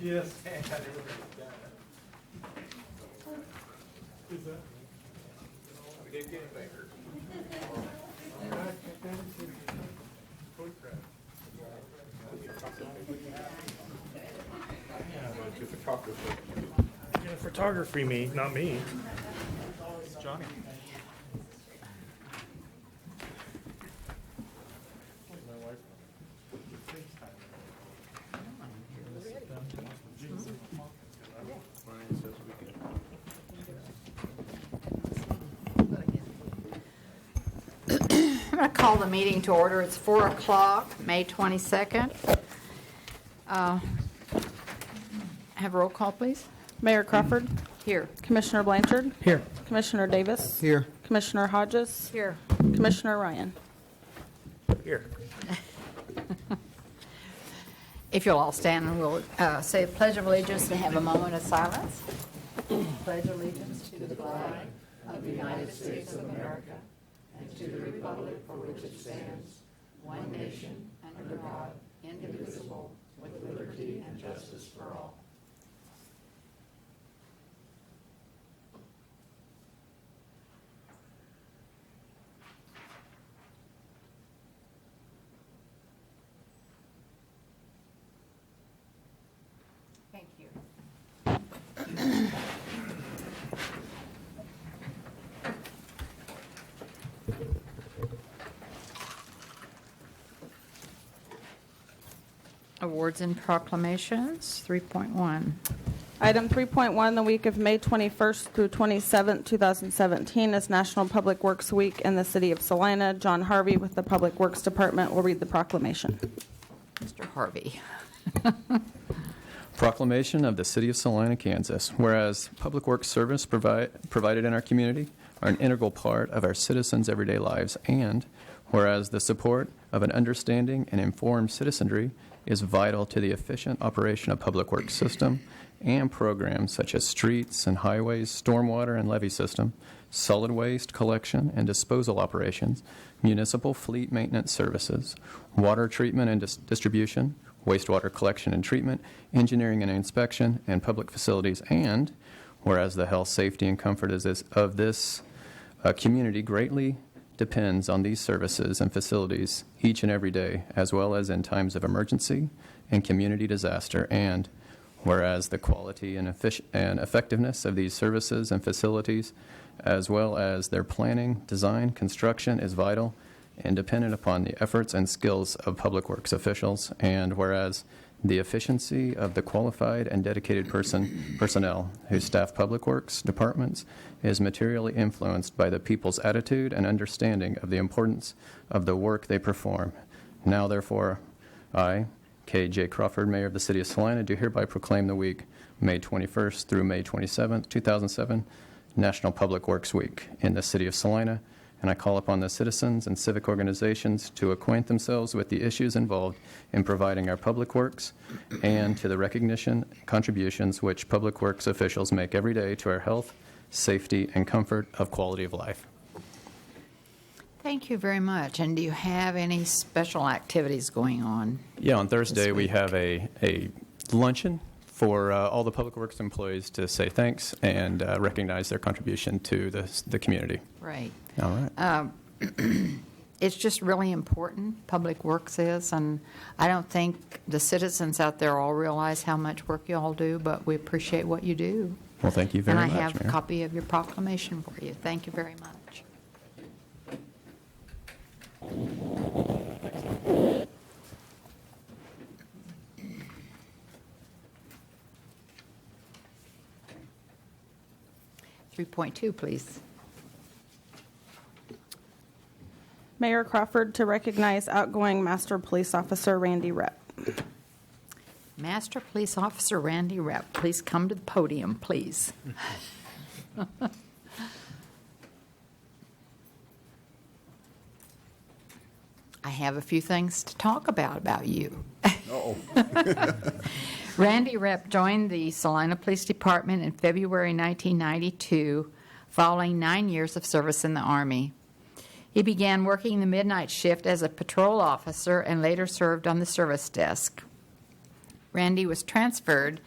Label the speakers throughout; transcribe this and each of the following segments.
Speaker 1: Yes. Who's that? Yeah, photography me, not me. Johnny.
Speaker 2: I'm going to call the meeting to order. It's 4 o'clock, May 22nd. Have a roll call, please.
Speaker 3: Mayor Crawford.
Speaker 2: Here.
Speaker 3: Commissioner Blanchard.
Speaker 1: Here.
Speaker 3: Commissioner Davis.
Speaker 4: Here.
Speaker 3: Commissioner Hodges.
Speaker 2: Here.
Speaker 3: Commissioner Ryan.
Speaker 1: Here.
Speaker 2: If you'll all stand and we'll say the Pledge of Allegiance and have a moment of silence. Pledge allegiance to the flag of the United States of America and to the republic for which it stands, one nation, under God, indivisible, with liberty and justice for all. Thank you. Awards and proclamations, 3.1.
Speaker 3: Item 3.1, the week of May 21st through 27th, 2017 is National Public Works Week in the city of Salina. John Harvey with the Public Works Department will read the proclamation.
Speaker 2: Mr. Harvey.
Speaker 5: Proclamation of the City of Salina, Kansas. Whereas public works service provided in our community are an integral part of our citizens' everyday lives, and whereas the support of an understanding and informed citizenry is vital to the efficient operation of public works system and programs such as streets and highways, stormwater and levee system, solid waste collection and disposal operations, municipal fleet maintenance services, water treatment and distribution, wastewater collection and treatment, engineering and inspection, and public facilities. And whereas the health, safety, and comfort of this community greatly depends on these services and facilities each and every day, as well as in times of emergency and community disaster. And whereas the quality and effectiveness of these services and facilities, as well as their planning, design, construction, is vital and dependent upon the efforts and skills of public works officials, and whereas the efficiency of the qualified and dedicated personnel who staff public works departments is materially influenced by the people's attitude and understanding of the importance of the work they perform. Now, therefore, I, K.J. Crawford, Mayor of the City of Salina, do hereby proclaim the week May 21st through May 27th, 2007, National Public Works Week in the City of Salina, and I call upon the citizens and civic organizations to acquaint themselves with the issues involved in providing our public works and to the recognition contributions which public works officials make every day to our health, safety, and comfort of quality of life.
Speaker 2: Thank you very much. And do you have any special activities going on?
Speaker 5: Yeah, on Thursday we have a luncheon for all the public works employees to say thanks and recognize their contribution to the community.
Speaker 2: Right.
Speaker 5: All right.
Speaker 2: It's just really important, public works is, and I don't think the citizens out there all realize how much work you all do, but we appreciate what you do.
Speaker 5: Well, thank you very much,
Speaker 2: And I have
Speaker 5: Mayor.
Speaker 2: a copy of your proclamation for you. Thank you very much. .2, please.
Speaker 3: Mayor Crawford to recognize outgoing Master Police Officer Randy Rep.
Speaker 2: Master Police Officer Randy Rep, please come to the podium, please. I have a few things to talk about you. Randy Rep joined the Salina Police Department in February 1992, following 9 years of service in the Army. He began working the midnight shift as a patrol officer and later served on the service desk. Randy was transferred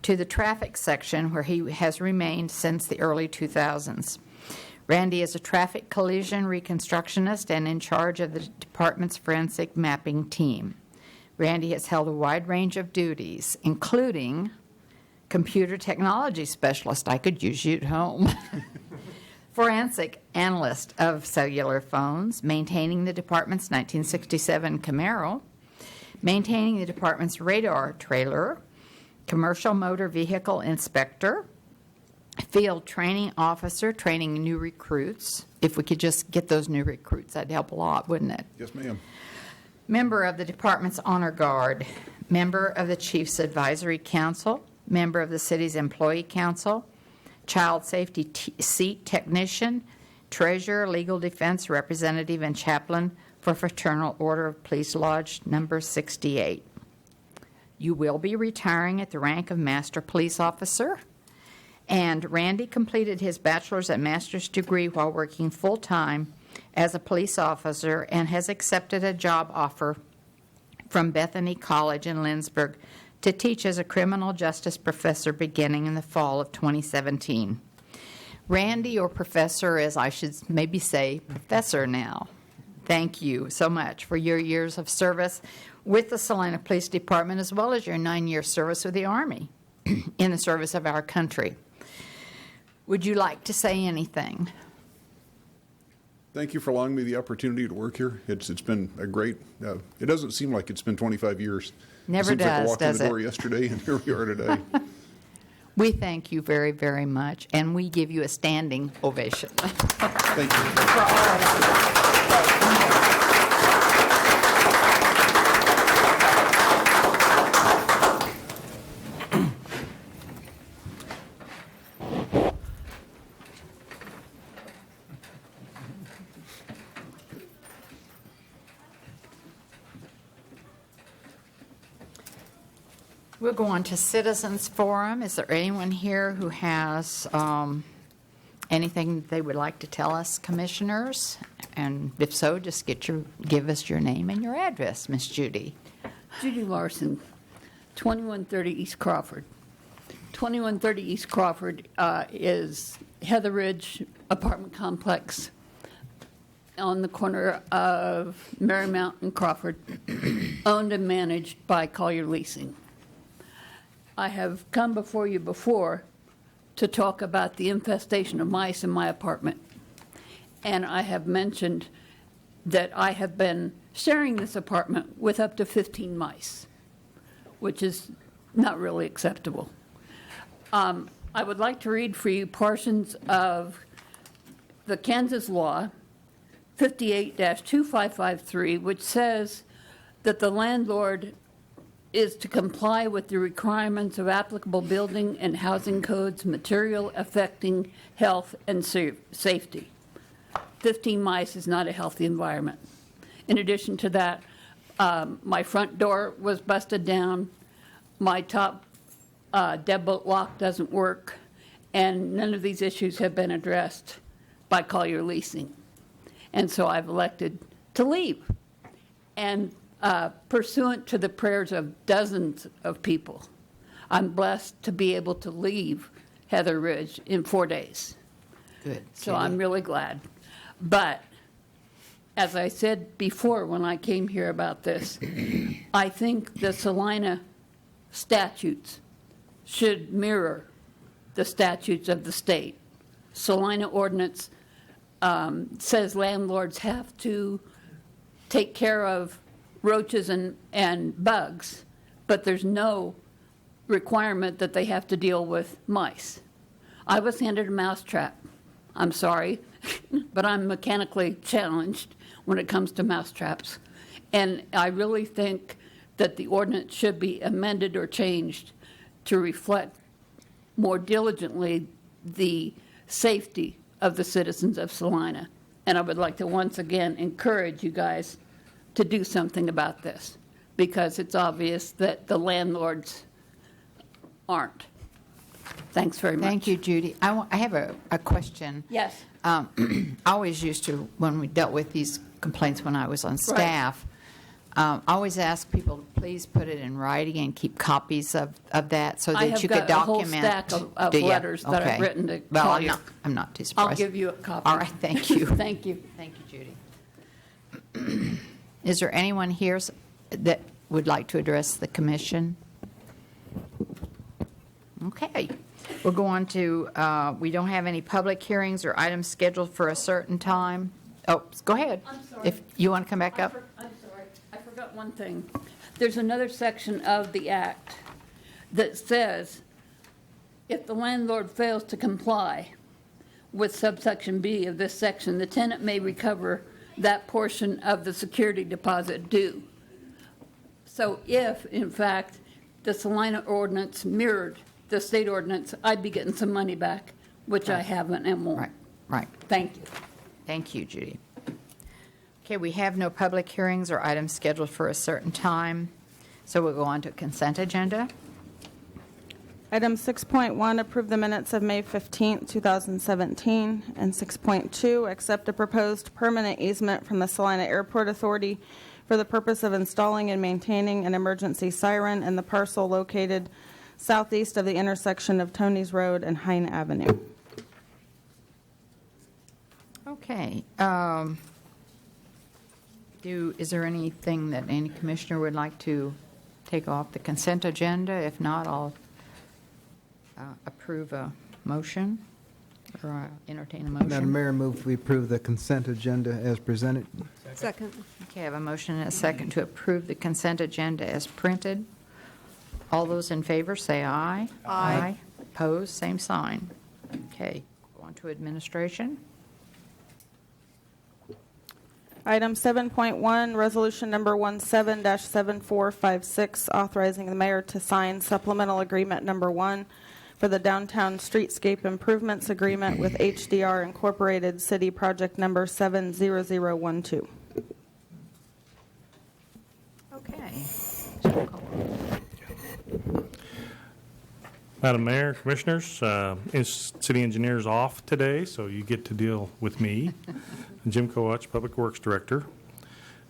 Speaker 2: to the traffic section where he has remained since the early 2000s. Randy is a traffic collision reconstructionist and in charge of the department's forensic mapping team. Randy has held a wide range of duties, including computer technology specialist. I could use you at home. Forensic analyst of cellular phones, maintaining the department's 1967 Camaro, maintaining the department's radar trailer, commercial motor vehicle inspector, field training officer, training new recruits. If we could just get those new recruits, that'd help a lot, wouldn't it?
Speaker 4: Yes, ma'am.
Speaker 2: Member of the department's honor guard, member of the Chief's Advisory Council, member of the city's employee council, child safety seat technician, treasurer, legal defense representative, and chaplain for Fraternal Order of Police Lodge number 68. You will be retiring at the rank of Master Police Officer. And Randy completed his bachelor's and master's degree while working full-time as a police officer and has accepted a job offer from Bethany College in Lynchburg to teach as a criminal justice professor beginning in the fall of 2017. Randy, or professor, as I should maybe say, professor now, thank you so much for your years of service with the Salina Police Department, as well as your 9-year service with the Army in the service of our country. Would you like to say anything?
Speaker 4: Thank you for allowing me the opportunity to work here. It's been a great, it doesn't seem like it's been 25 years.
Speaker 2: Never
Speaker 4: it seems like I
Speaker 2: does,
Speaker 4: walked in
Speaker 2: does
Speaker 4: the
Speaker 2: it?
Speaker 4: door yesterday, and here we are today.
Speaker 2: We thank you very, very much, and we give you a standing ovation.
Speaker 4: Thank you.
Speaker 2: For all of us. We'll go on to Citizens Forum. Is there anyone here who has anything they would like to tell us, commissioners? And if so, just give us your name and your address, Miss Judy.
Speaker 6: Judy Larson, 2130 East Crawford. 2130 East Crawford is Heather Ridge apartment complex on the corner of Marymount and Crawford, owned and managed by Collier Leasing. I have come before you before to talk about the infestation of mice in my apartment. And I have mentioned that I have been sharing this apartment with up to 15 mice, which is not really acceptable. I would like to read for you portions of the Kansas law 58-2553, which says that the landlord is to comply with the requirements of applicable building and housing codes, material affecting health and safety. 15 mice is not a healthy environment. In addition to that, my front door was busted down, my top deadbolt lock doesn't work, and none of these issues have been addressed by Collier Leasing. And so I've elected to leave. And pursuant to the prayers of dozens of people, I'm blessed to be able to leave Heather Ridge in 4 days.
Speaker 2: Good.
Speaker 6: So I'm really glad. But as I said before when I came here about this, I think the Salina statutes should mirror the statutes of the state. Salina ordinance says landlords have to take care of roaches and bugs, but there's no requirement that they have to deal with mice. I was handed a mouse trap. I'm sorry, but I'm mechanically challenged when it comes to mouse traps. And I really think that the ordinance should be amended or changed to reflect more diligently the safety of the citizens of Salina. And I would like to once again encourage you guys to do something about this, because it's obvious that the landlords aren't. Thanks very much.
Speaker 2: Thank you, Judy. I have a question.
Speaker 6: Yes.
Speaker 2: I always used to, when we dealt with these complaints when I was on staff, I always ask people to please put it in writing and keep copies of that so
Speaker 6: I
Speaker 2: that
Speaker 6: have
Speaker 2: you could
Speaker 6: got a whole
Speaker 2: document.
Speaker 6: stack of
Speaker 2: Do ya?
Speaker 6: letters that I've
Speaker 2: Okay.
Speaker 6: written to
Speaker 2: Well,
Speaker 6: tell
Speaker 2: I'm
Speaker 6: you.
Speaker 2: I'm not too
Speaker 6: I'll
Speaker 2: surprised.
Speaker 6: give you a copy.
Speaker 2: All right, thank you.
Speaker 6: Thank you.
Speaker 2: Thank you, Judy. Is there anyone here that would like to address the commission? Okay. We'll go on to, we don't have any public hearings or items scheduled for a certain time. Oh, go ahead.
Speaker 6: I'm sorry.
Speaker 2: If you want to come back up.
Speaker 6: I'm sorry, I forgot one thing. There's another section of the act that says, if the landlord fails to comply with subsection B of this section, the tenant may recover that portion of the security deposit due. So if, in fact, the Salina ordinance mirrored the state ordinance, I'd be getting some money back, which I haven't and won't.
Speaker 2: Right.
Speaker 6: Thank you.
Speaker 2: Thank you, Judy. Okay, we have no public hearings or items scheduled for a certain time, so we'll go on to consent agenda.
Speaker 3: Item 6.1, approve the minutes of May 15th, 2017, and 6.2, accept a proposed permanent easement from the Salina Airport Authority for the purpose of installing and maintaining an emergency siren in the parcel located southeast of the intersection of Tony's Road and Hine Avenue.
Speaker 2: Okay. Is there anything that any commissioner would like to take off the consent agenda? If not, I'll approve a motion or entertain a motion.
Speaker 7: Madam Mayor, move we approve the consent agenda as presented.
Speaker 8: Second.
Speaker 2: Okay, I have a motion and a second to approve the consent agenda as printed. All those in favor say aye.
Speaker 8: Aye.
Speaker 2: Opposed, same sign. Okay, go on to administration.
Speaker 3: Item 7.1, resolution number 17-7456, authorizing the mayor to sign supplemental agreement number 1 for the downtown streetscape improvements agreement with HDR Incorporated, city project number 70012.
Speaker 2: Okay.
Speaker 1: Madam Mayor, Commissioners, City Engineer's off today, so you get to deal with me, Jim Coach, Public Works Director.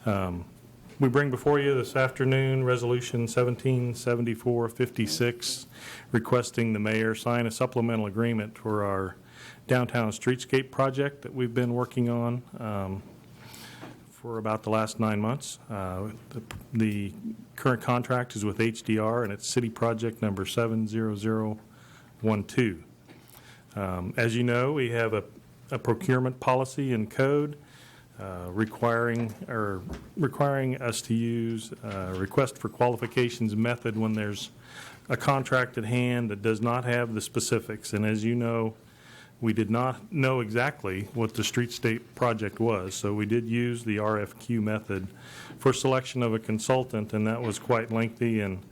Speaker 1: We bring before you this afternoon Resolution 177456, requesting the mayor sign a supplemental agreement for our downtown streetscape project that we've been working on for about the last 9 months. The current contract is with HDR, and it's city project number 70012. As you know, we have a procurement policy and code requiring us to use request for qualifications method when there's a contract at hand that does not have the specifics. And as you know, we did not know exactly what the streetscape project was, so we did use the RFQ method for selection of a consultant, and that was quite lengthy and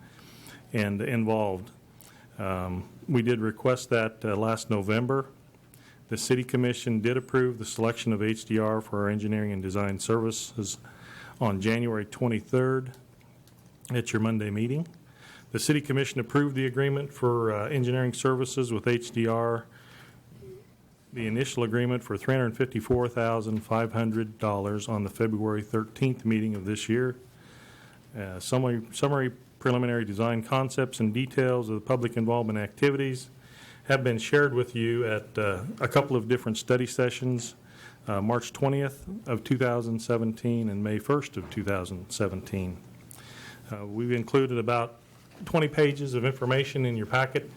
Speaker 1: involved. We did request that last November. The City Commission did approve the selection of HDR for our engineering and design services on January 23rd at your Monday meeting. The City Commission approved the agreement for engineering services with HDR, the initial agreement for $354,500 on the February 13th meeting of this year. Summary preliminary design concepts and details of the public involvement activities have been shared with you at a couple of different study sessions, March 20th of 2017 and May 1st of 2017. We've included about 20 pages of information in your packet,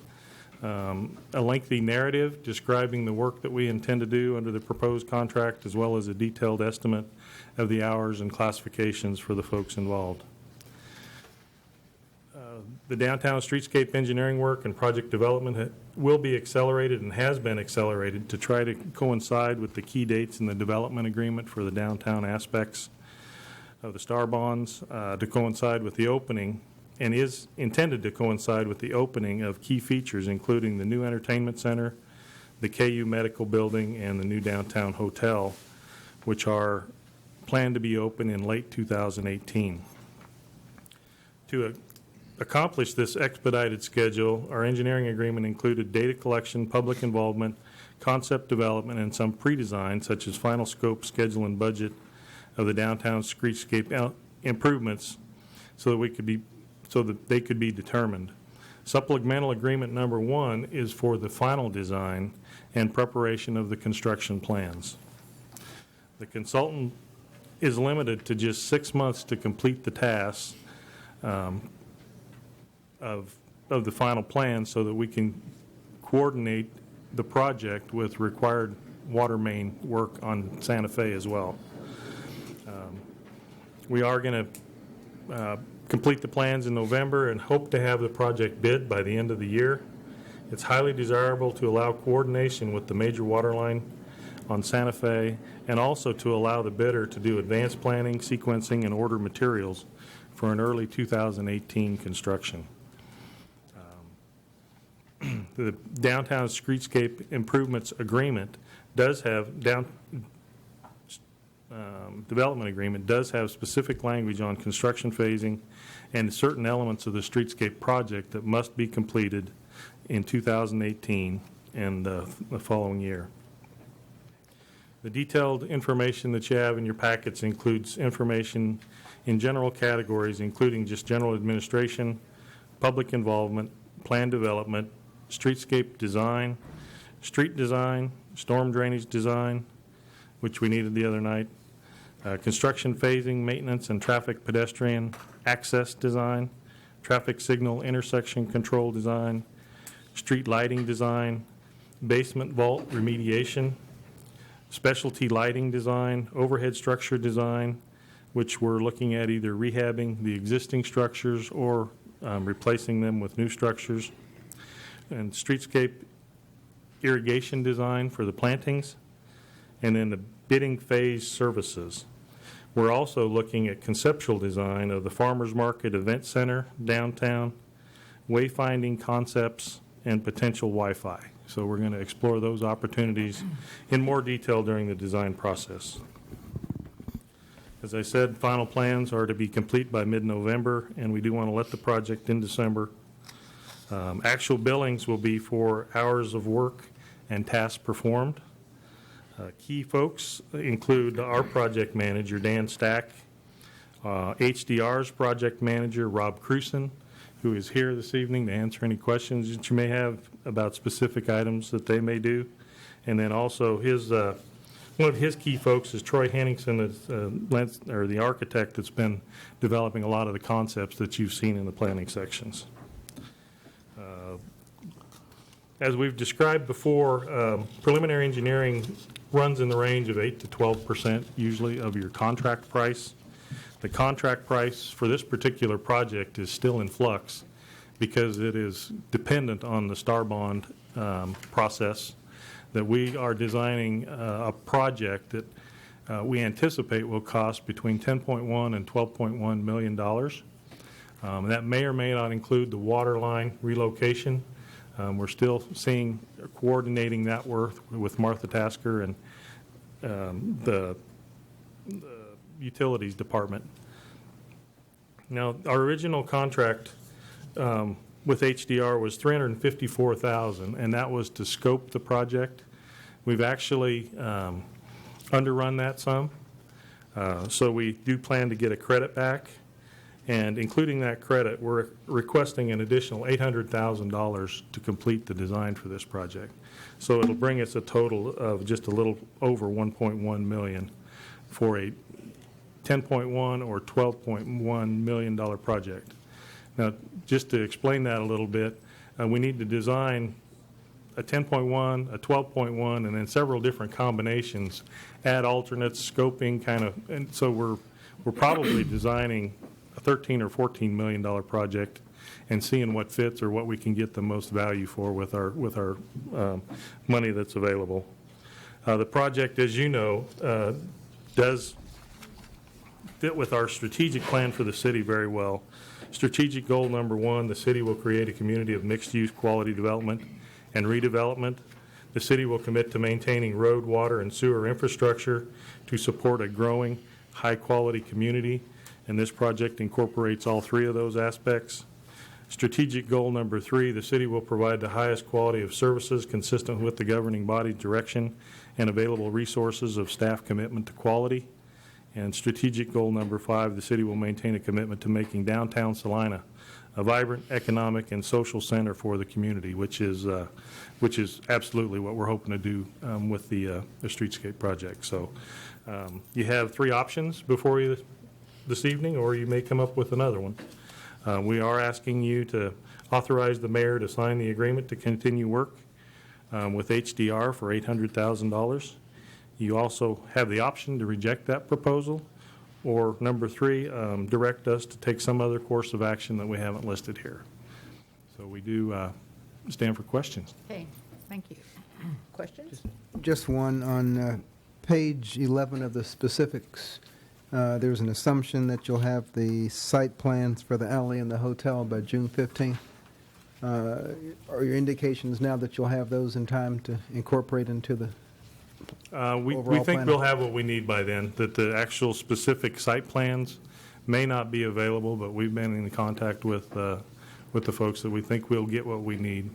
Speaker 1: a lengthy narrative describing the work that we intend to do under the proposed contract, as well as a detailed estimate of the hours and classifications for the folks involved. The downtown streetscape engineering work and project development will be accelerated and has been accelerated to try to coincide with the key dates in the development agreement for the downtown aspects of the STAR bonds, to coincide with the opening, and is intended to coincide with the opening of key features, including the new entertainment center, the KU Medical Building, and the new downtown hotel, which are planned to be open in late 2018. To accomplish this expedited schedule, our engineering agreement included data collection, public involvement, concept development, and some pre-design, such as final scope, schedule, and budget of the downtown streetscape improvements so that they could be determined. Supplemental agreement number 1 is for the final design and preparation of the construction plans. The consultant is limited to just 6 months to complete the tasks of the final plan so that we can coordinate the project with required water main work on Santa Fe as well. We are going to complete the plans in November and hope to have the project bid by the end of the year. It's highly desirable to allow coordination with the major water line on Santa Fe and also to allow the bidder to do advanced planning, sequencing, and order materials for an early 2018 construction. The Downtown Streetscape Improvements Agreement does have development agreement does have specific language on construction phasing and certain elements of the streetscape project that must be completed in 2018 and the following year. The detailed information that you have in your packets includes information in general categories, including just general administration, public involvement, plan development, streetscape design, street design, storm drainage design, which we needed the other night, construction phasing, maintenance, and traffic pedestrian access design, traffic signal intersection control design, street lighting design, basement vault remediation, specialty lighting design, overhead structure design, which we're looking at either rehabbing the existing structures or replacing them with new structures, and streetscape irrigation design for the plantings, and then the bidding phase services. We're also looking at conceptual design of the Farmers Market Event Center downtown, wayfinding concepts, and potential Wi-Fi. So we're going to explore those opportunities in more detail during the design process. As I said, final plans are to be complete by mid-November, and we do want to let the project in December. Actual billings will be for hours of work and tasks performed. Key folks include our project manager, Dan Stack, HDR's project manager, Rob Cruson, who is here this evening to answer any questions that you may have about specific items that they may do. And then also one of his key folks is Troy Henningsen, the architect that's been developing a lot of the concepts that you've seen in the planning sections. As we've described before, preliminary engineering runs in the range of 8 to 12% usually of your contract price. The contract price for this particular project is still in flux because it is dependent on the STAR bond process. That we are designing a project that we anticipate will cost between $10.1 and $12.1 million. That may or may not include the water line relocation. We're still coordinating that work with Martha Tasker and the utilities department. Now, our original contract with HDR was $354,000, and that was to scope the project. We've actually underrun that some, so we do plan to get a credit back. And including that credit, we're requesting an additional $800,000 to complete the design for this project. So it'll bring us a total of just a little over $1.1 million for a $10.1 or $12.1 million project. Now, just to explain that a little bit, we need to design a 10.1, a 12.1, and then several different combinations, add alternates, scoping, and so we're probably designing a $13 or $14 million project and seeing what fits or what we can get the most value for with our money that's available. The project, as you know, does fit with our strategic plan for the city very well. Strategic goal number 1, the city will create a community of mixed-use quality development and redevelopment. The city will commit to maintaining road, water, and sewer infrastructure to support a growing, high-quality community, and this project incorporates all 3 of those aspects. Strategic goal number 3, the city will provide the highest quality of services consistent with the governing body's direction and available resources of staff commitment to quality. And strategic goal number 5, the city will maintain a commitment to making downtown Salina a vibrant economic and social center for the community, which is absolutely what we're hoping to do with the streetscape project. So you have 3 options before you this evening, or you may come up with another one. We are asking you to authorize the mayor to sign the agreement to continue work with HDR for $800,000. You also have the option to reject that proposal, or number 3, direct us to take some other course of action that we haven't listed here. So we do stand for questions.
Speaker 2: Okay, thank you. Questions?
Speaker 7: Just one on page 11 of the specifics. There's an assumption that you'll have the site plans for the alley and the hotel by June 15th. Are your indications now that you'll have those in time to incorporate into the
Speaker 1: We
Speaker 7: overall
Speaker 1: think
Speaker 7: plan?
Speaker 1: we'll have what we need by then, that the actual specific site plans may not be available, but we've been in contact with the folks that we think we'll get what we need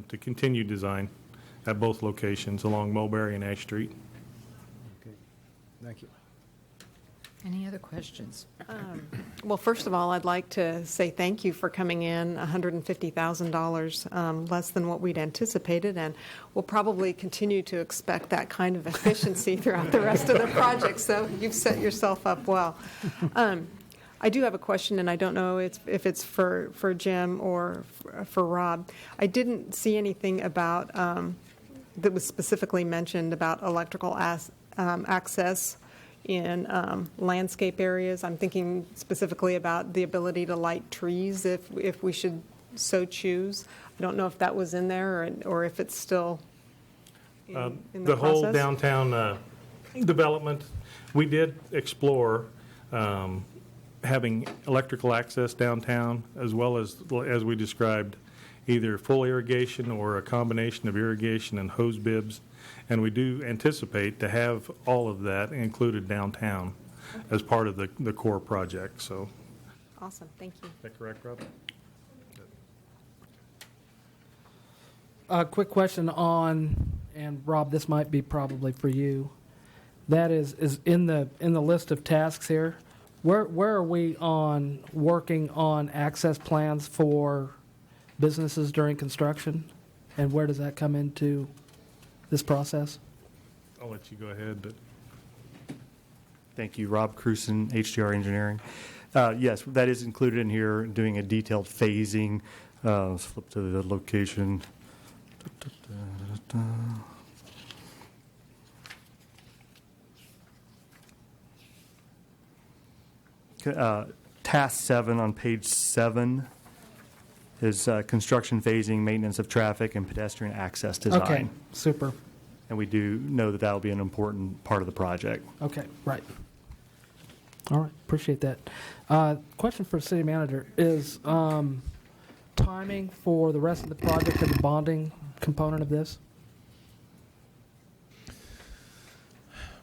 Speaker 1: to continue design at both locations along Mulberry and Ash Street.
Speaker 7: Okay. Thank you.
Speaker 2: Any other questions?
Speaker 8: Well, first of all, I'd like to say thank you for coming in $150,000 less than what we'd anticipated, and we'll probably continue to expect that kind of efficiency throughout the rest of the project, so you've set yourself up well. I do have a question, and I don't know if it's for Jim or for Rob. I didn't see anything about that was specifically mentioned about electrical access in landscape areas. I'm thinking specifically about the ability to light trees if we should so choose. I don't know if that was in there or if it's still in the process.
Speaker 1: The whole downtown development, we did explore having electrical access downtown, as well as we described, either full irrigation or a combination of irrigation and hose bibs. And we do anticipate to have all of that included downtown as part of the core project. So,
Speaker 8: Awesome, thank you.
Speaker 1: is that correct, Rob?
Speaker 9: A quick question on, and Rob, this might be probably for you. That is in the list of tasks here. Where are we on working on access plans for businesses during construction, and where does that come into this process?
Speaker 1: I'll let you go ahead, but
Speaker 10: Thank you, Rob Cruson, HDR Engineering. Yes, that is included in here, doing a detailed phasing. Let's flip to the location. Task 7 on page 7 is construction phasing, maintenance of traffic, and pedestrian access design.
Speaker 9: Okay, super.
Speaker 10: And we do know that that will be an important part of the project.
Speaker 9: Okay, right. All right, appreciate that. Question for city manager is timing for the rest of the project and the bonding component of this?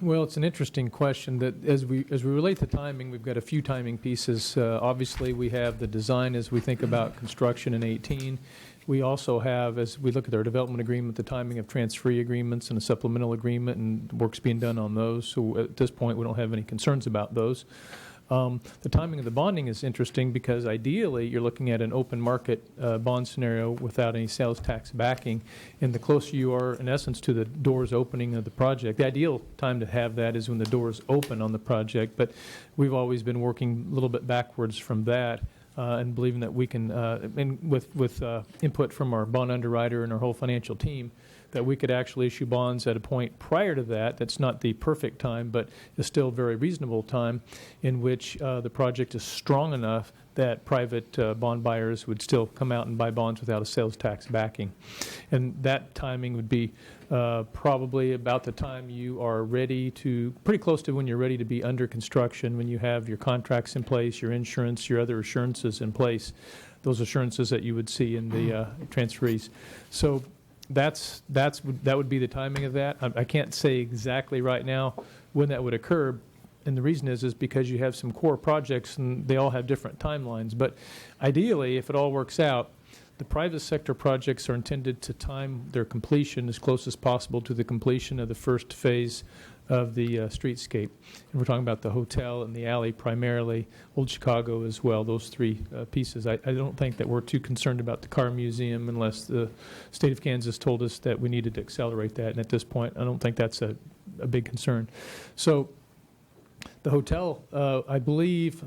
Speaker 11: Well, it's an interesting question that as we relate to timing, we've got a few timing pieces. Obviously, we have the design as we think about construction in 18. We also have, as we look at our development agreement, the timing of transferee agreements and a supplemental agreement, and work's being done on those. So at this point, we don't have any concerns about those. The timing of the bonding is interesting because ideally you're looking at an open market bond scenario without any sales tax backing. And the closer you are, in essence, to the doors opening of the project, the ideal time to have that is when the doors open on the project. But we've always been working a little bit backwards from that. And believing that we can, and with input from our bond underwriter and our whole financial team, that we could actually issue bonds at a point prior to that. That's not the perfect time, but is still a very reasonable time in which the project is strong enough that private bond buyers would still come out and buy bonds without a sales tax backing. And that timing would be probably about the time you are ready to, pretty close to when you're ready to be under construction, when you have your contracts in place, your insurance, your other assurances in place, those assurances that you would see in the transferees. So that would be the timing of that. I can't say exactly right now when that would occur. And the reason is because you have some core projects and they all have different timelines. But ideally, if it all works out, The private sector projects are intended to time their completion as close as possible to the completion of the first phase of the streetscape. And we're talking about the hotel and the alley primarily, Old Chicago as well, those three pieces. I don't think that we're too concerned about the car museum unless the state of Kansas told us that we needed to accelerate that. And at this point, I don't think that's a big concern. So the hotel, I believe,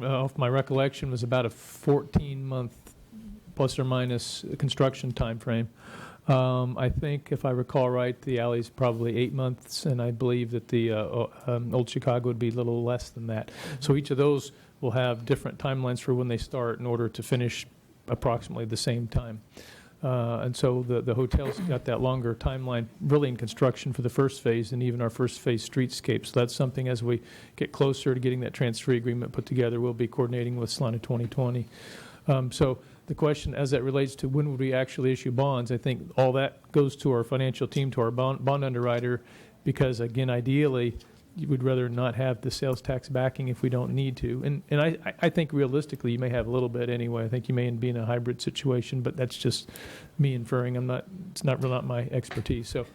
Speaker 11: off my recollection, was about a 14-month plus or minus construction time frame. I think, if I recall right, the alley's probably 8 months, and I believe that the Old Chicago would be a little less than that. So each of those will have different timelines for when they start in order to finish approximately the same time. And so the hotel's got that longer timeline really in construction for the first phase and even our first phase streetscape. So that's something as we get closer to getting that transfer agreement put together, we'll be coordinating with Salina 2020. So the question as that relates to when would we actually issue bonds, I think all that goes to our financial team, to our bond underwriter, because, again, ideally, you would rather not have the sales tax backing if we don't need to. And I think realistically you may have a little bit anyway. I think you may be in a hybrid situation, but that's just me inferring. It's not my expertise. So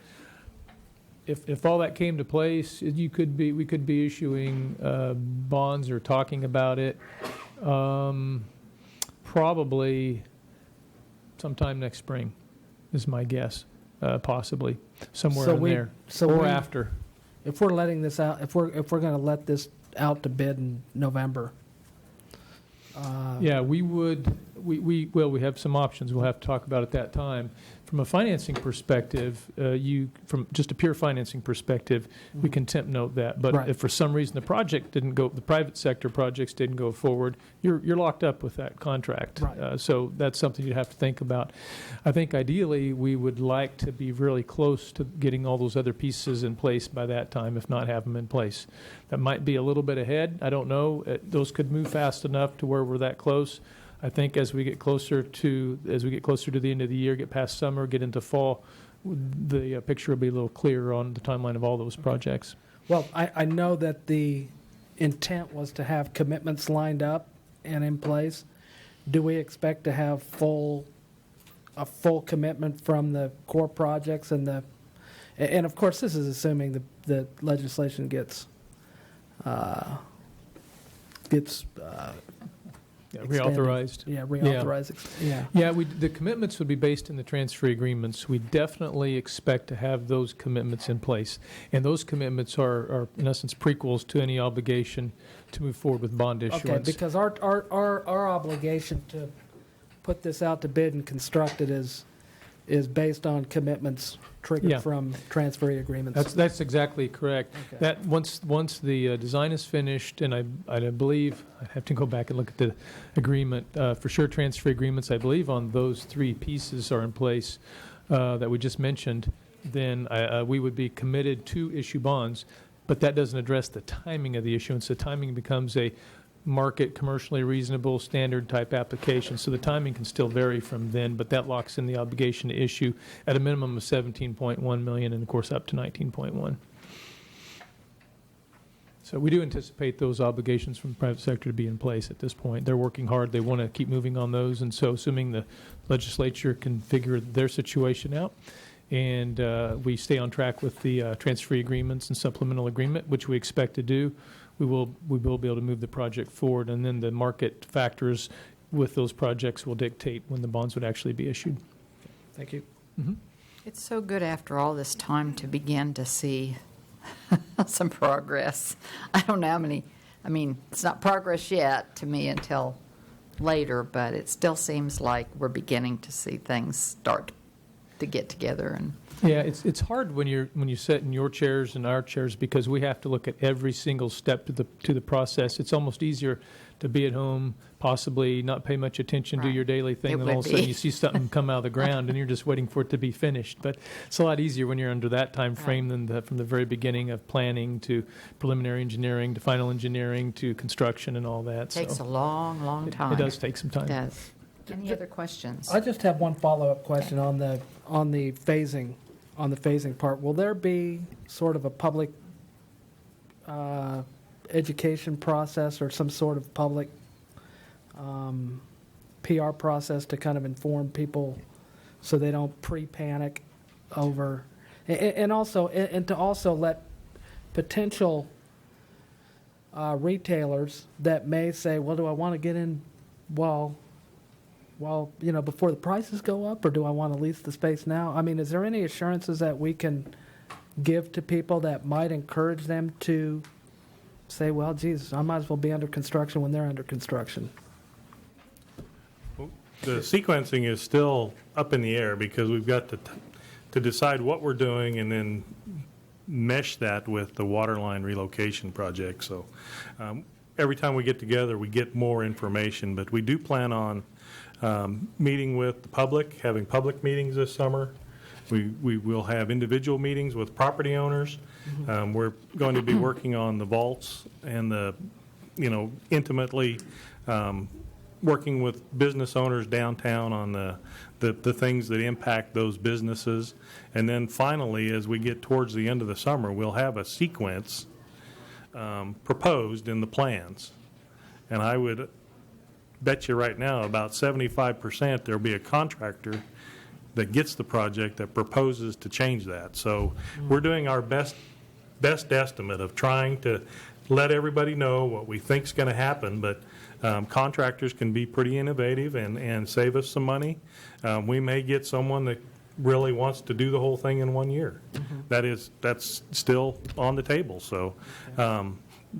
Speaker 11: if all that came to place, we could be issuing bonds or talking about it. Probably sometime next spring is my guess, possibly somewhere in there, or after.
Speaker 9: If we're letting this out, if we're going to let this out to bid in November.
Speaker 11: Yeah, we would. We have some options. We'll have to talk about at that time. From a financing perspective, from just a pure financing perspective, we can temp note that. But
Speaker 9: Right.
Speaker 11: if for some reason the private sector projects didn't go forward, you're locked up with that contract.
Speaker 9: Right.
Speaker 11: So that's something you'd have to think about. I think ideally we would like to be really close to getting all those other pieces in place by that time, if not have them in place. That might be a little bit ahead. I don't know. Those could move fast enough to where we're that close. I think as we get closer to the end of the year, get past summer, get into fall, the picture will be a little clearer on the timeline of all those projects.
Speaker 9: Well, I know that the intent was to have commitments lined up and in place. Do we expect to have a full commitment from the core projects and of course this is assuming the legislation gets
Speaker 11: Reauthorized.
Speaker 9: Yeah, reauthorized. Yeah.
Speaker 11: Yeah, the commitments would be based in the transfer agreements. We definitely expect to have those commitments in place. And those commitments are in essence, prequels to any obligation to move forward with bond issuance.
Speaker 9: Okay, because our obligation to put this out to bid and construct it is based on commitments triggered
Speaker 11: Yeah.
Speaker 9: from transfer agreements.
Speaker 11: That's exactly correct.
Speaker 9: Okay.
Speaker 11: That once the design is finished, and I believe I have to go back and look at the agreement for sure. Transfer agreements, I believe, on those three pieces are in place that we just mentioned. Then we would be committed to issue bonds, but that doesn't address the timing of the issuance. The timing becomes a market, commercially reasonable, standard type application. So the timing can still vary from then, but that locks in the obligation to issue at a minimum of $17.1 million and, of course, up to $19.1. So we do anticipate those obligations from the private sector to be in place at this point. They're working hard. They want to keep moving on those. And so assuming the legislature can figure their situation out and we stay on track with the transfer agreements and supplemental agreement, which we expect to do, we will be able to move the project forward, and then the market factors with those projects will dictate when the bonds would actually be issued.
Speaker 9: Thank you.
Speaker 11: Mm-hmm.
Speaker 2: It's so good after all this time to begin to see some progress. I don't know how many, it's not progress yet to me until later, but it still seems like we're beginning to see things start to get together. And
Speaker 11: Yeah, it's hard when you sit in your chairs and our chairs because we have to look at every single step to the process. It's almost easier to be at home, possibly not pay much attention to
Speaker 2: Right.
Speaker 11: your daily thing,
Speaker 2: It
Speaker 11: and all
Speaker 2: would
Speaker 11: of a sudden
Speaker 2: be.
Speaker 11: you see something come out of the ground and you're just waiting for it to be finished. But it's a lot easier when you're under that time frame than from the very beginning of planning to preliminary engineering to final engineering to construction and all that.
Speaker 2: it takes
Speaker 11: so
Speaker 2: a long, long time.
Speaker 11: it does take some time.
Speaker 2: It does. Any other questions?
Speaker 9: I just have one follow-up question on the phasing part. Will there be sort of a public education process or some sort of public PR process to kind of inform people so they don't pre-panic over, and to also let potential retailers that may say, well, do I want to get in while before the prices go up, or do I want to lease the space now? I mean, is there any assurances that we can give to people that might encourage them to say, well, geez, I might as well be under construction when they're under construction?
Speaker 1: The sequencing is still up in the air because we've got to decide what we're doing and then mesh that with the water line relocation project. So every time we get together, we get more information, but we do plan on meeting with the public, having public meetings this summer. We will have individual meetings with property owners. We're going to be working on the vaults and intimately working with business owners downtown on the things that impact those businesses. And then finally, as we get towards the end of the summer, we'll have a sequence proposed in the plans. And I would bet you right now about 75% there'll be a contractor that gets the project that proposes to change that. So we're doing our best estimate of trying to let everybody know what we think is going to happen, but contractors can be pretty innovative and save us some money. We may get someone that really wants to do the whole thing in 1 year. That's still on the table. So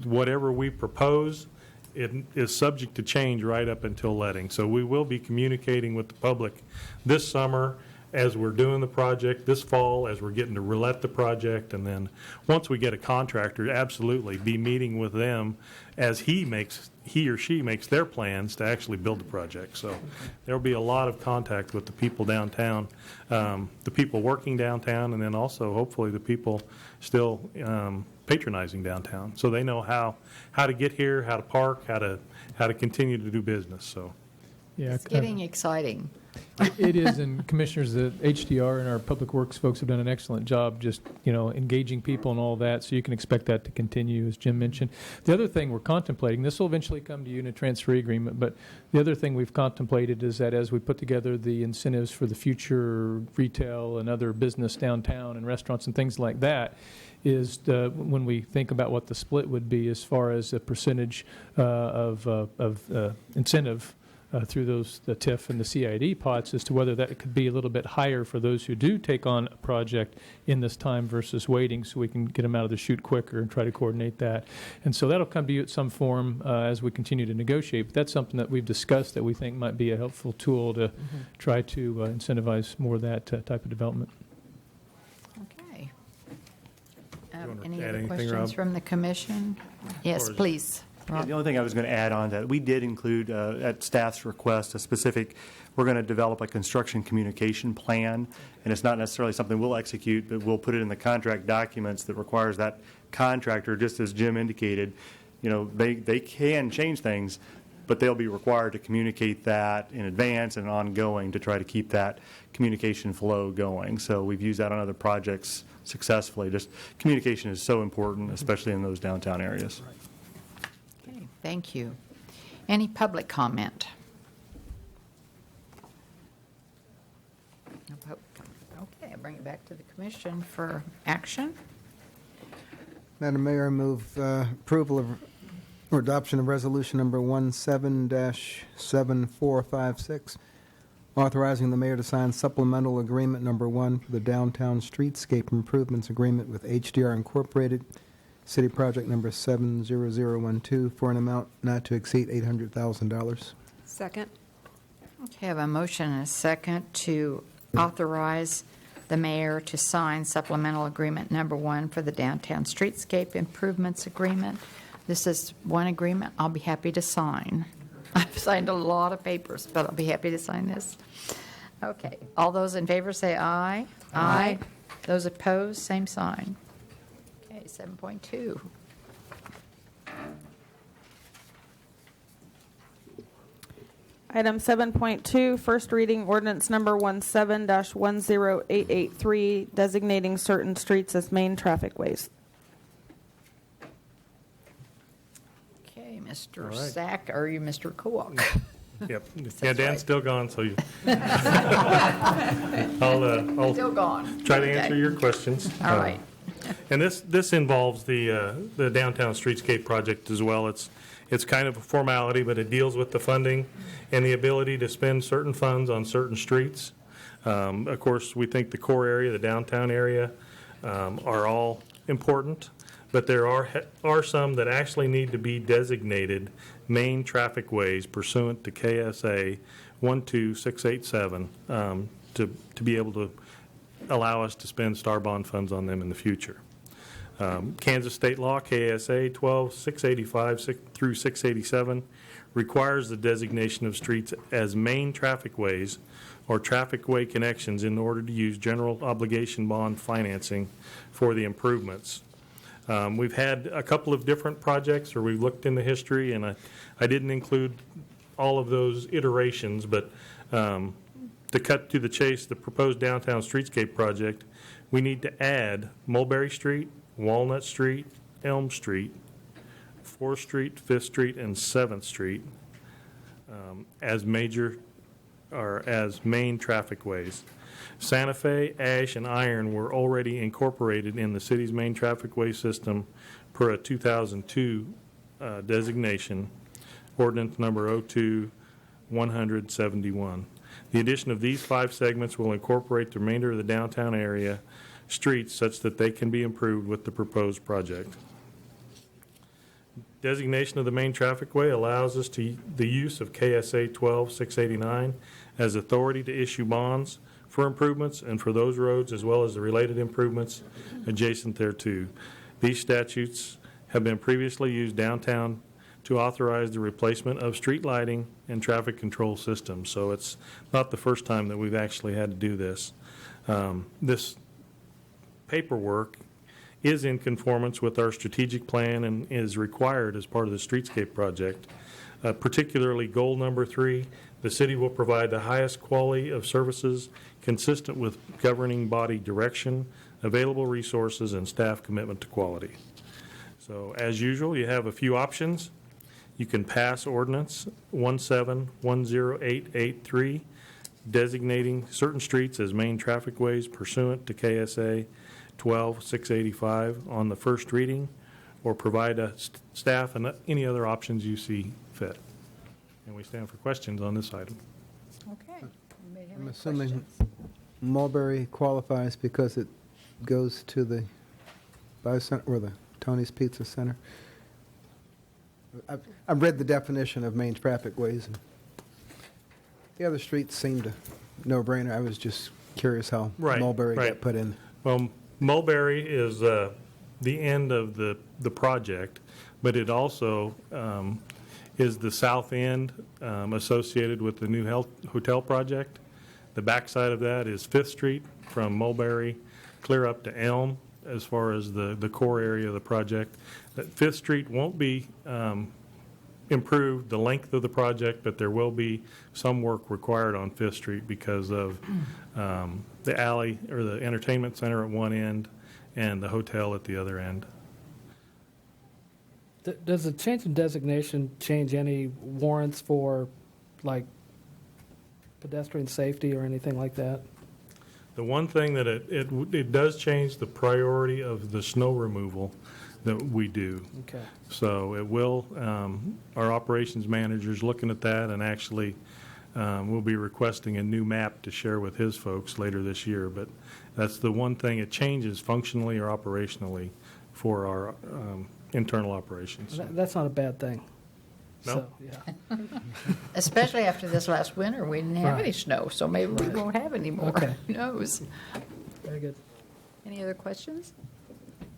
Speaker 1: whatever we propose, it is subject to change right up until letting. So we will be communicating with the public this summer as we're doing the project, this fall as we're getting to relet the project, and then once we get a contractor, absolutely be meeting with them as he or she makes their plans to actually build the project. So there'll be a lot of contact with the people downtown, the people working downtown, and then also hopefully the people still patronizing downtown, so they know how to get here, how to park, how to continue to do business. So
Speaker 11: Yeah,
Speaker 2: It's getting exciting.
Speaker 11: It is, and Commissioners, the HDR and our Public Works folks have done an excellent job just, engaging people and all that, so you can expect that to continue, as Jim mentioned. The other thing we're contemplating, this will eventually come to you in a transfer agreement, but the other thing we've contemplated is that as we put together the incentives for the future retail and other business downtown and restaurants and things like that, is when we think about what the split would be as far as a percentage of incentive through the TIF and the CID pots, as to whether that could be a little bit higher for those who do take on a project in this time versus waiting, so we can get them out of the chute quicker and try to coordinate that. And so that'll come to you at some form as we continue to negotiate. But that's something that we've discussed that we think might be a helpful tool to try to incentivize more of that type of development.
Speaker 2: Okay.
Speaker 1: wanna
Speaker 2: Any
Speaker 1: add
Speaker 2: other
Speaker 1: anything,
Speaker 2: questions
Speaker 1: Rob?
Speaker 2: from the commission? Yes,
Speaker 1: Or is-
Speaker 2: please.
Speaker 10: Yeah, the only thing I was going to add on that, we did include at staff's request we're going to develop a construction communication plan, and it's not necessarily something we'll execute, but we'll put it in the contract documents that requires that contractor, just as Jim indicated, they can change things, but they'll be required to communicate that in advance and ongoing to try to keep that communication flow going. So we've used that on other projects successfully. Just communication is so important, especially in those downtown areas.
Speaker 2: Okay, thank you. Any public comment? Okay, I'll bring it back to the commission for action.
Speaker 7: Madam Mayor, I move approval of or adoption of resolution number 17-7456, authorizing the mayor to sign supplemental agreement number 1 for the downtown streetscape improvements agreement with HDR Incorporated, city project number 70012, for an amount not to exceed $800,000.
Speaker 8: Second.
Speaker 2: Okay, I have a motion and a second to authorize the mayor to sign supplemental agreement number 1 for the downtown streetscape improvements agreement. This is one agreement I'll be happy to sign. I've signed a lot of papers, but I'll be happy to sign this. Okay, all those in favor say aye. Aye. Those opposed, same sign. Okay, 7.2.
Speaker 3: Item 7.2, first reading ordinance number 17-10883, designating certain streets as main traffic ways.
Speaker 2: Okay, Mr.
Speaker 1: All right.
Speaker 2: Sack, or you, Mr. Kowak?
Speaker 1: Yep. Yeah,
Speaker 2: That's
Speaker 1: Dan's
Speaker 2: right.
Speaker 1: still gone, so I'll
Speaker 2: Still gone.
Speaker 1: try to
Speaker 2: Okay.
Speaker 1: answer your questions.
Speaker 2: All right.
Speaker 1: And this involves the downtown streetscape project as well. It's kind of a formality, but it deals with the funding and the ability to spend certain funds on certain streets. Of course, we think the core area, the downtown area, are all important, but there are some that actually need to be designated main traffic ways pursuant to KSA 12687 to be able to allow us to spend STAR bond funds on them in the future. Kansas state law, KSA 12685 through 687, requires the designation of streets as main traffic ways or traffic way connections in order to use general obligation bond financing for the improvements. We've had a couple of different projects, or we've looked in the history, and I didn't include all of those iterations, but to cut to the chase, the proposed downtown streetscape project, we need to add Mulberry Street, Walnut Street, Elm Street, 4th Street, 5th Street, and 7th Street as main traffic ways. Santa Fe, Ash, and Iron were already incorporated in the city's main traffic way system per a 2002 designation, ordinance number 02-171. The addition of these 5 segments will incorporate the remainder of the downtown area streets such that they can be improved with the proposed project. Designation of the main traffic way allows us to the use of KSA 12689 as authority to issue bonds for improvements and for those roads as well as the related improvements adjacent thereto. These statutes have been previously used downtown to authorize the replacement of street lighting and traffic control systems. So it's not the first time that we've actually had to do this. This paperwork is in conformance with our strategic plan and is required as part of the streetscape project. Particularly goal number 3, the city will provide the highest quality of services consistent with governing body direction, available resources, and staff commitment to quality. So as usual, you have a few options. You can pass ordinance 1710883, designating certain streets as main traffic ways pursuant to KSA 12685 on the first reading, or provide staff and any other options you see fit. And we stand for questions on this item.
Speaker 2: Okay. Anybody have
Speaker 7: I'm
Speaker 2: any
Speaker 7: assuming
Speaker 2: questions?
Speaker 7: Mulberry qualifies because it goes to the Bio Center or the Tony's Pizza Center. I've read the definition of main traffic ways, and the other streets seemed a no-brainer. I was just curious how Mulberry got put in.
Speaker 1: Well, Mulberry is the end of the project, but it also is the south end associated with the new hotel project. The backside of that is 5th Street from Mulberry clear up to Elm as far as the core area of the project. That 5th Street won't be improved the length of the project, but there will be some work required on 5th Street because of the alley or the entertainment center at one end and the hotel at the other end.
Speaker 9: Does the change in designation change any warrants for, like, pedestrian safety or anything like that?
Speaker 1: The one thing that it does change the priority of the snow removal that we do.
Speaker 9: Okay.
Speaker 1: So it will, our operations manager's looking at that, and actually we'll be requesting a new map to share with his folks later this year. But that's the one thing, it changes functionally or operationally for our internal operations.
Speaker 9: That's not a bad thing.
Speaker 1: No?
Speaker 9: So, yeah.
Speaker 2: Especially after this last winter, we didn't have
Speaker 9: Right.
Speaker 2: any snow, so maybe we won't have any more.
Speaker 9: Okay.
Speaker 2: Who knows?
Speaker 9: Very good.
Speaker 2: Any other questions?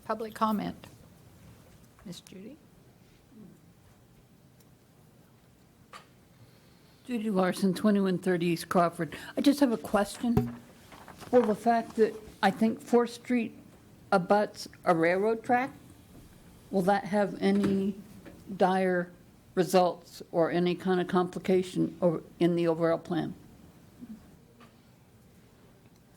Speaker 2: Public comment? Miss Judy?
Speaker 6: Judy Larson, 2130 East Crawford. I just have a question. Well, the fact that I think 4th Street abuts a railroad track, will that have any dire results or any kind of complication in the overall plan?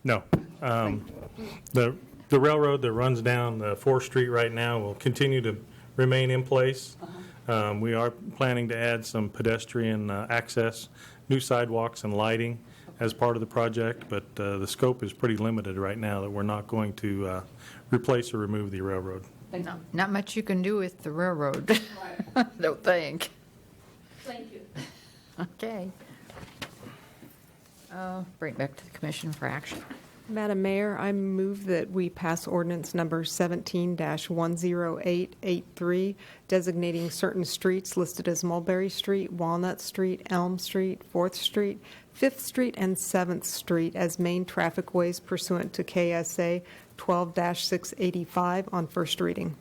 Speaker 1: No. The railroad that runs down 4th Street right now will continue to remain in place. We are planning to add some pedestrian access, new sidewalks and lighting as part of the project, but the scope is pretty limited right now that we're not going to replace or remove the railroad.
Speaker 2: Not much you can do with the railroad, don't think.
Speaker 6: Thank you.
Speaker 2: Okay. Bring it back to the commission for action.
Speaker 8: Madam Mayor, I move that we pass ordinance number 17-10883, designating certain streets listed as Mulberry Street, Walnut Street, Elm Street, 4th Street, 5th Street, and 7th Street as main traffic ways pursuant to KSA 12-685 on first reading.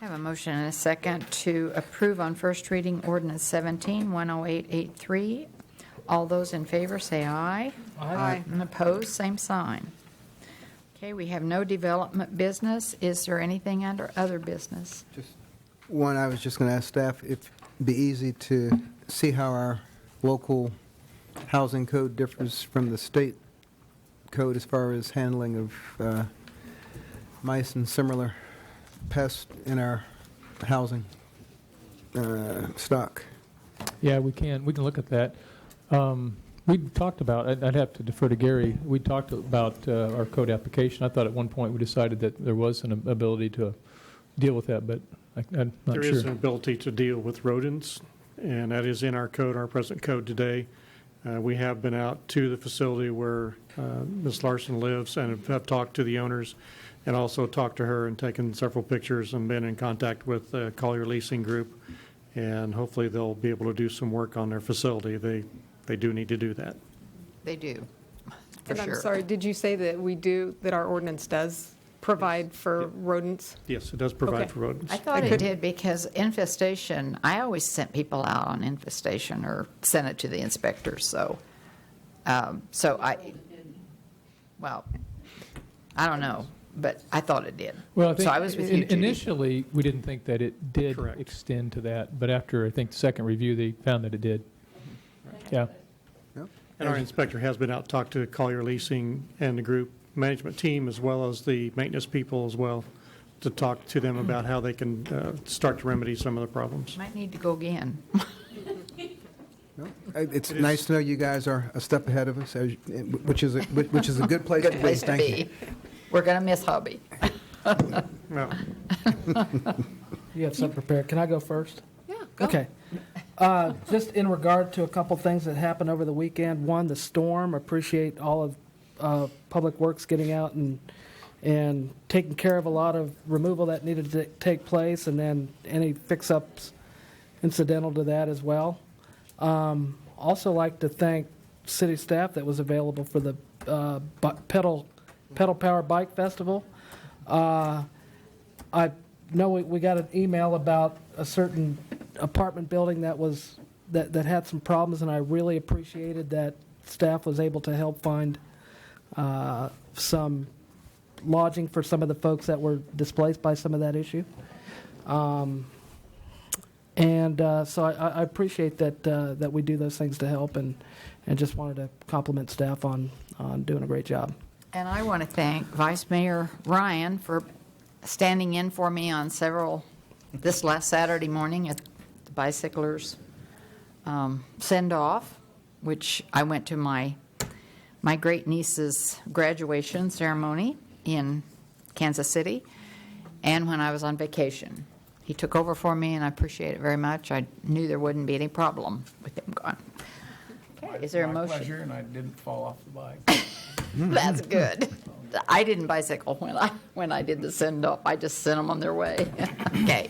Speaker 2: I have a motion and a second to approve on first reading ordinance 17-10883. All those in favor say aye.
Speaker 8: Aye.
Speaker 2: And opposed, same sign. Okay, we have no development business. Is there anything under other business?
Speaker 7: Just one, I was just going to ask staff if it'd be easy to see how our local housing code differs from the state code as far as handling of mice and similar pests in our housing stock.
Speaker 11: Yeah, we can look at that. We talked about, I'd have to defer to Gary, we talked about our code application. I thought at one point we decided that there was an ability to deal with that, but I'm not
Speaker 12: There
Speaker 11: sure.
Speaker 12: is an ability to deal with rodents, and that is in our code, our present code today. We have been out to the facility where Ms. Larson lives and have talked to the owners and also talked to her and taken several pictures and been in contact with the Collier Leasing Group, and hopefully they'll be able to do some work on their facility. They do need to do that.
Speaker 2: They do, for
Speaker 8: And
Speaker 2: sure.
Speaker 8: I'm sorry, did you say that that our ordinance does provide for rodents?
Speaker 12: Yes, it does provide
Speaker 8: Okay.
Speaker 12: for rodents.
Speaker 2: I thought it did because infestation, I always sent people out on infestation or sent it to the inspectors, so, well, I don't know, but I thought it did.
Speaker 11: Well, I think
Speaker 2: So I was with you, Judy.
Speaker 11: initially, we didn't think that it did
Speaker 12: Correct.
Speaker 11: extend to that, but after, I think, the second review, they found that it did. Yeah.
Speaker 12: And our inspector has been out to talk to Collier Leasing and the group management team, as well as the maintenance people as well, to talk to them about how they can start to remedy some of the problems.
Speaker 2: Might need to go again.
Speaker 7: It's nice to know you guys are a step ahead of us, which is a good place
Speaker 2: Good
Speaker 7: to be.
Speaker 2: place to
Speaker 7: Thank you.
Speaker 2: be. We're going to miss hubby.
Speaker 12: Well,
Speaker 9: You have something prepared. Can I go first?
Speaker 8: Yeah, go.
Speaker 9: Okay. Just in regard to a couple things that happened over the weekend. One, the storm. Appreciate all of Public Works getting out and taking care of a lot of removal that needed to take place, and then any fix-ups incidental to that as well. Also like to thank city staff that was available for the Pedal Power Bike Festival. I know we got an email about a certain apartment building that had some problems, and I really appreciated that staff was able to help find some lodging for some of the folks that were displaced by some of that issue. So I appreciate that we do those things to help, and just wanted to compliment staff on doing a great job.
Speaker 2: And I want to thank Vice Mayor Ryan for standing in for me on this last Saturday morning at the bicyclers' send-off, which I went to my great niece's graduation ceremony in Kansas City, and when I was on vacation. He took over for me, and I appreciate it very much. I knew there wouldn't be any problem with him gone. Okay, is there a motion?
Speaker 13: My pleasure, and I didn't fall off the bike.
Speaker 2: That's good. I didn't bicycle when I did the send-off. I just sent them on their way. Okay.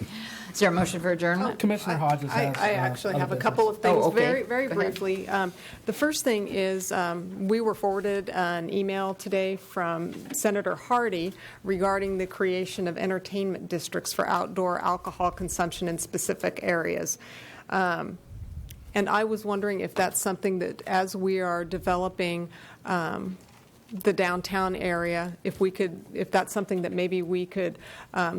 Speaker 2: Is there a motion for adjournment?
Speaker 9: Commissioner Hodges has
Speaker 8: I actually
Speaker 9: other
Speaker 8: have a
Speaker 9: business.
Speaker 8: couple of things,
Speaker 2: Oh, okay.
Speaker 8: very, very
Speaker 2: Go ahead.
Speaker 8: briefly. The first thing is, we were forwarded an email today from Senator Hardy regarding the creation of entertainment districts for outdoor alcohol consumption in specific areas. And I was wondering if that's something that, as we are developing the downtown area, if that's something that maybe we could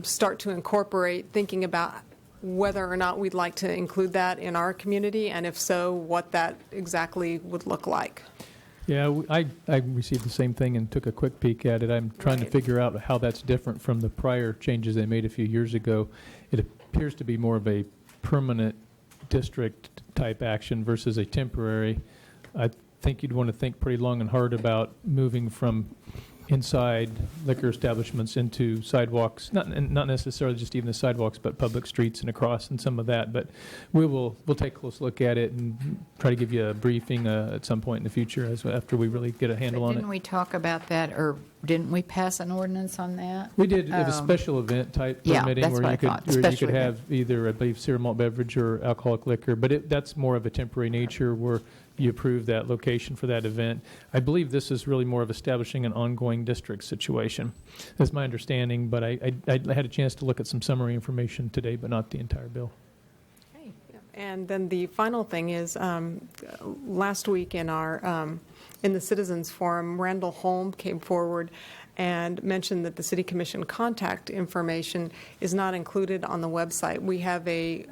Speaker 8: start to incorporate, thinking about whether or not we'd like to include that in our community, and if so, what that exactly would look like.
Speaker 11: Yeah, I received the same thing and took a quick peek at it. I'm trying to
Speaker 8: Right.
Speaker 11: figure out how that's different from the prior changes they made a few years ago. It appears to be more of a permanent district-type action versus a temporary. I think you'd want to think pretty long and hard about moving from inside liquor establishments into sidewalks, not necessarily just even the sidewalks, but public streets and across and some of that. But we'll take a close look at it and try to give you a briefing at some point in the future after we really get a handle on it.
Speaker 2: Didn't we talk about that, or didn't we pass an ordinance on that?
Speaker 11: We did. It was special event type
Speaker 2: yeah,
Speaker 11: permitting
Speaker 2: that's
Speaker 11: where
Speaker 2: what
Speaker 11: you
Speaker 2: I
Speaker 11: could
Speaker 2: thought.
Speaker 11: where you
Speaker 2: Special
Speaker 11: could
Speaker 2: event.
Speaker 11: have either, I believe, cereal malt beverage or alcoholic liquor. But that's more of a temporary nature where you approve that location for that event. I believe this is really more of establishing an ongoing district situation. That's my understanding, but I had a chance to look at some summary information today, but not the entire bill.
Speaker 8: And then the final thing is, last week in our in the Citizens Forum, Randall Holm came forward and mentioned that the City Commission contact information is not included on the website. We have a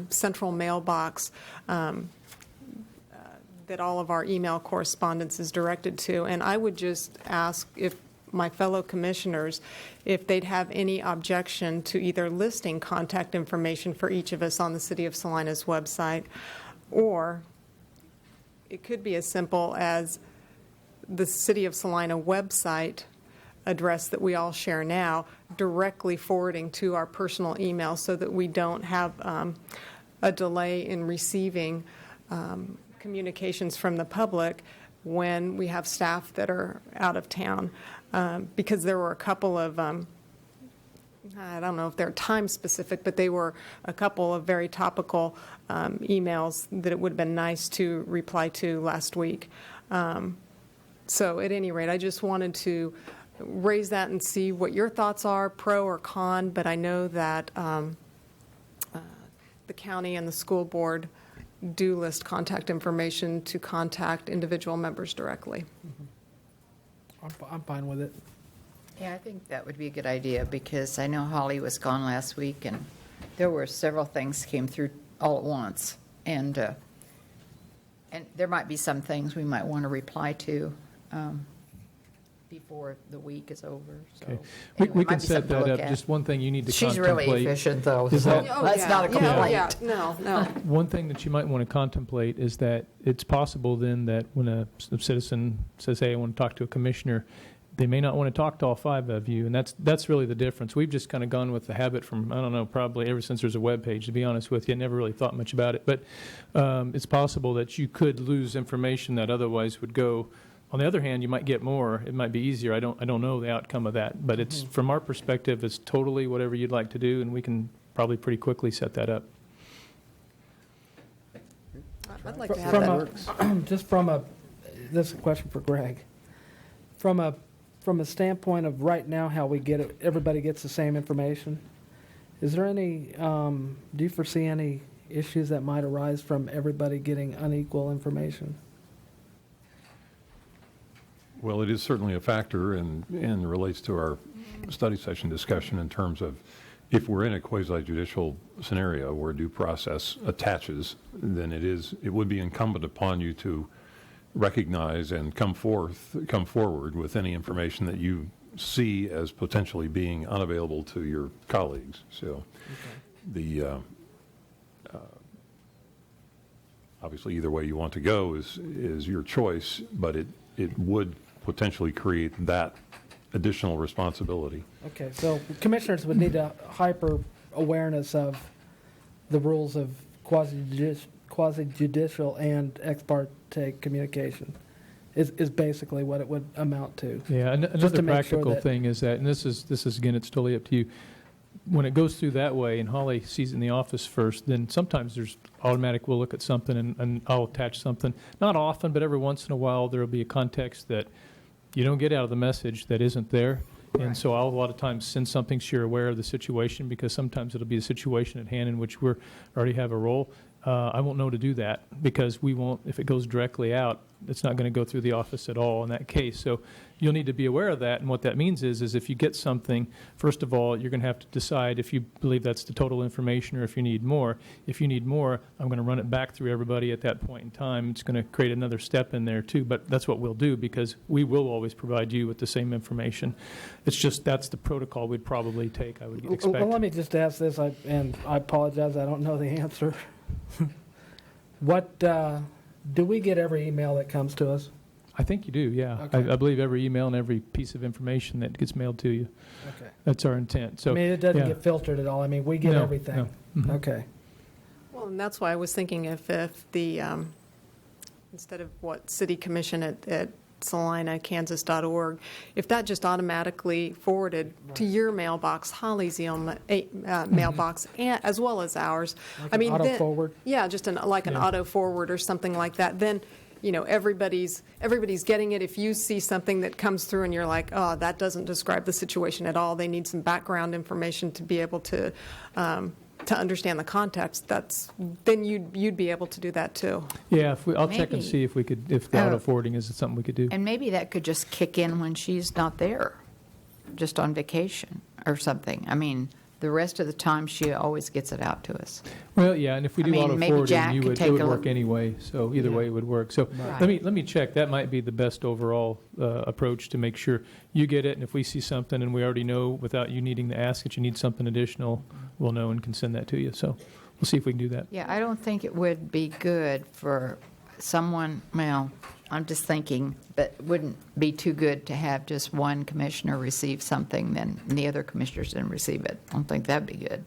Speaker 8: central mailbox that all of our email correspondence is directed to, and I would just ask if my fellow commissioners if they'd have any objection to either listing contact information for each of us on the City of Salina's website, or it could be as simple as the City of Salina website address that we all share now directly forwarding to our personal email so that we don't have a delay in receiving communications from the public when we have staff that are out of town. Because there were a couple of, I don't know if they're time specific, but they were a couple of very topical emails that it would have been nice to reply to last week. So at any rate, I just wanted to raise that and see what your thoughts are, pro or con, but I know that the county and the school board do list contact information to contact individual members directly.
Speaker 9: I'm fine with it.
Speaker 2: Yeah, I think that would be a good idea, because I know Holly was gone last week, and there were several things came through all at once, and there might be some things we might want to reply to before the week is over. So
Speaker 11: Okay.
Speaker 2: anyway,
Speaker 11: We
Speaker 2: it might
Speaker 11: can
Speaker 2: be
Speaker 11: set
Speaker 2: something to
Speaker 11: that
Speaker 2: look
Speaker 11: up.
Speaker 2: at.
Speaker 11: Just one thing you need to
Speaker 2: She's
Speaker 11: contemplate.
Speaker 2: really efficient, though.
Speaker 11: is
Speaker 2: So
Speaker 11: that-
Speaker 2: that's not a complaint.
Speaker 8: Yeah, no.
Speaker 11: One thing that you might want to contemplate is that it's possible then that when a citizen says, hey, I want to talk to a commissioner, they may not want to talk to all five of you, and that's really the difference. We've just kind of gone with the habit from, I don't know, probably ever since there's a web page, to be honest with you. I never really thought much about it. But it's possible that you could lose information that otherwise would go. On the other hand, you might get more. It might be easier. I don't know the outcome of that. But it's from our perspective, it's totally whatever you'd like to do, and we can probably pretty quickly set that up.
Speaker 8: I'd like to have that.
Speaker 9: This is a question for Greg. From a standpoint of right now, how we get it, everybody gets the same information. Is there any? Do you foresee any issues that might arise from everybody getting unequal information?
Speaker 14: Well, it is certainly a factor and relates to our study session discussion in terms of if we're in a quasi-judicial scenario where due process attaches, then it would be incumbent upon you to recognize and come forward with any information that you see as potentially being unavailable to your colleagues. So obviously either way you want to go is your choice, but it would potentially create that additional responsibility.
Speaker 9: Okay, so commissioners would need a hyper awareness of the rules of quasi-judicial and ex parte communication is basically what it would amount to.
Speaker 11: Yeah, another practical thing is that, and this is again, it's totally up to you. When it goes through that way, and Holly sees it in the office first, then sometimes there's automatic. We'll look at something and I'll attach something. Not often, but every once in a while there will be a context that you don't get out of the message that isn't there. And so I'll a lot of times send something so you're aware of the situation, because sometimes it'll be a situation at hand in which we already have a role. I won't know to do that because we won't, if it goes directly out, it's not going to go through the office at all in that case. So you'll need to be aware of that. And what that means is if you get something, first of all, you're going to have to decide if you believe that's the total information or if you need more. If you need more, I'm going to run it back through everybody at that point in time. It's going to create another step in there too, but that's what we'll do because we will always provide you with the same information. It's just that's the protocol we'd probably take, I would expect.
Speaker 9: Well, let me just ask this, and I apologize, I don't know the answer. What, do we get every email that comes to us?
Speaker 11: I think you do, yeah.
Speaker 9: Okay.
Speaker 11: I believe every email and every piece of information that gets mailed to you.
Speaker 9: Okay.
Speaker 11: That's our intent. So,
Speaker 9: I mean, it doesn't
Speaker 11: yeah.
Speaker 9: get filtered at all. I mean, we get
Speaker 11: No,
Speaker 9: everything.
Speaker 11: no. Mhm.
Speaker 9: Okay.
Speaker 8: Well, and that's why I was thinking if the, instead of what City Commission at SalinaKansas.org, if that just automatically forwarded to your mailbox, Holly's mailbox, and, as well as ours.
Speaker 9: Like
Speaker 8: I mean,
Speaker 9: an auto
Speaker 8: then-
Speaker 9: forward?
Speaker 8: Yeah, just an auto forward or something like that. Then, everybody's getting it. If you see something that comes through and you're like, oh, that doesn't describe the situation at all, they need some background information to be able to understand the context. Then you'd be able to do that too.
Speaker 11: Yeah, I'll check and
Speaker 2: Maybe.
Speaker 11: see if the auto forwarding is something we could do.
Speaker 2: And maybe that could just kick in when she's not there, just on vacation or something. I mean, the rest of the time, she always gets it out to us.
Speaker 11: Well, yeah, and if we
Speaker 2: I
Speaker 11: do
Speaker 2: mean,
Speaker 11: auto
Speaker 2: maybe
Speaker 11: forwarding,
Speaker 2: Jack could
Speaker 11: it
Speaker 2: take
Speaker 11: would
Speaker 2: a
Speaker 11: work
Speaker 2: look.
Speaker 11: anyway. So either way, it would work. So
Speaker 2: Right.
Speaker 11: let me check. That might be the best overall approach to make sure you get it. And if we see something and we already know without you needing to ask that you need something additional, we'll know and can send that to you. So we'll see if we can do that.
Speaker 2: Yeah, I don't think it would be good for someone, well, I'm just thinking, but it wouldn't be too good to have just one commissioner receive something, then the other commissioners didn't receive it. I don't think that'd be good.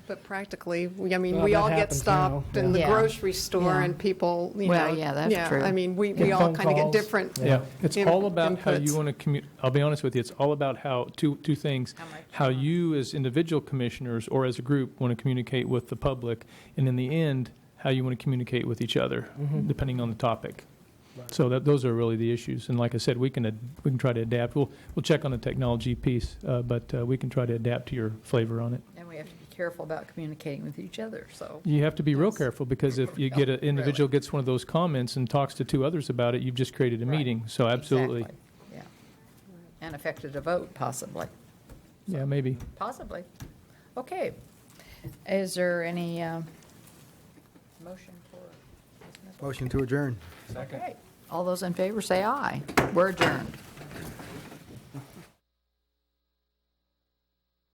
Speaker 8: But practically,
Speaker 9: Well,
Speaker 8: we
Speaker 9: that
Speaker 8: all get
Speaker 9: happens
Speaker 8: stopped
Speaker 9: now,
Speaker 8: in the
Speaker 2: yeah.
Speaker 8: grocery store
Speaker 2: Yeah.
Speaker 8: and people,
Speaker 2: Well, yeah, that's true.
Speaker 8: I mean, we
Speaker 9: Get
Speaker 8: all
Speaker 9: phone
Speaker 8: kind of get
Speaker 9: calls.
Speaker 8: different.
Speaker 11: Yeah, it's all about how
Speaker 8: inputs.
Speaker 11: you want to communicate. I'll be honest with you, it's all about how, two things, how you as individual commissioners or as a group want to communicate with the public, and in the end, how you want to communicate with each other, depending on the topic. So those are really the issues. And like I said, we can try to adapt. We'll check on the technology piece, but we can try to adapt to your flavor on it.
Speaker 2: And we have to be careful about communicating with each other, so.
Speaker 11: You have to be real careful because if you get an individual gets one of those comments and talks to two others about it, you've just created a
Speaker 2: Right.
Speaker 11: meeting. So absolutely,
Speaker 2: Exactly. Yeah. And affected a vote, possibly.
Speaker 11: yeah, maybe.
Speaker 2: Possibly. Okay. Is there any motion for dismissal?
Speaker 7: Motion to adjourn.
Speaker 2: Okay. All those in favor say aye. We're adjourned.